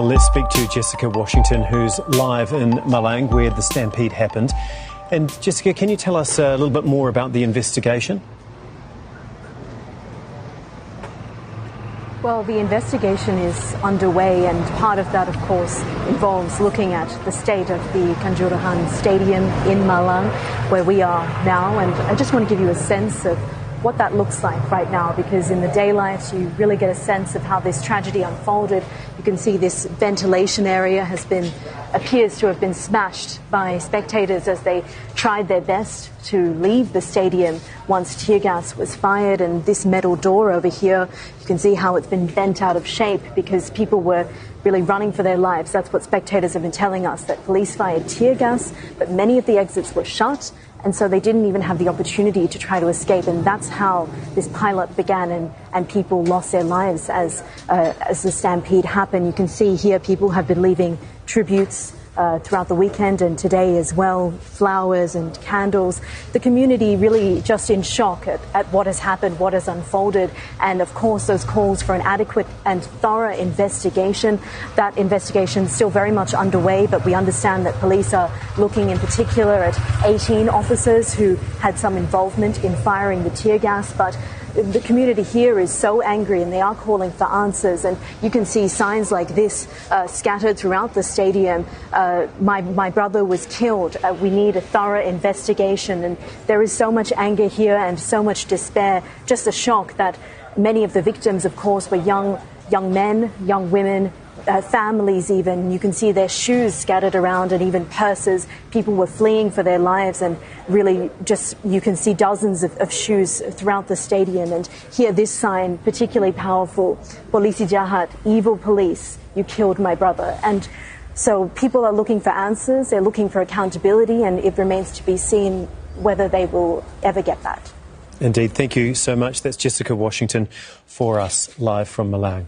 Let's speak to Jessica Washington, who's live in Malang, where the stampede happened. And Jessica, can you tell us a little bit more about the investigation? Well, the investigation is underway, and part of that, of course, involves looking at the state of the Kanjuruhan Stadium in Malang, where we are now. And I just want to give you a sense of what that looks like right now, because in the daylight you really get a sense of how this tragedy unfolded. You can see this ventilation area appears to have been smashed by spectators as they tried their best to leave the stadium once tear gas was fired. And this metal door over here, you can see how it's been bent out of shape because people were really running for their lives. That's what spectators have been telling us, that police fired tear gas, but many of the exits were shut, and so they didn't even have the opportunity to try to escape. And that's how this pileup began, and people lost their lives as the stampede happened. You can see here people have been leaving tributes throughout the weekend and today as well, flowers and candles. The community really just in shock at what has happened, what has unfolded, and of course those calls for an adequate and thorough investigation. That investigation is still very much underway, but we understand that police are looking in particular at 18 officers who had some involvement in firing the tear gas. But the community here is so angry, and they are calling for answers. And you can see signs like this scattered throughout the stadium. My brother was killed. We need a thorough investigation. And there is so much anger here and so much despair, just a shock that many of the victims, of course, were young men, young women, families even. You can see their shoes scattered around and even purses. People were fleeing for their lives, and really just you can see dozens of shoes throughout the stadium. And here this sign, particularly powerful: Polisi Jahat, evil police, you killed my brother. And so people are looking for answers, they're looking for accountability, and it remains to be seen whether they will ever get that. Indeed, thank you so much. That's Jessica Washington for us live from Malang.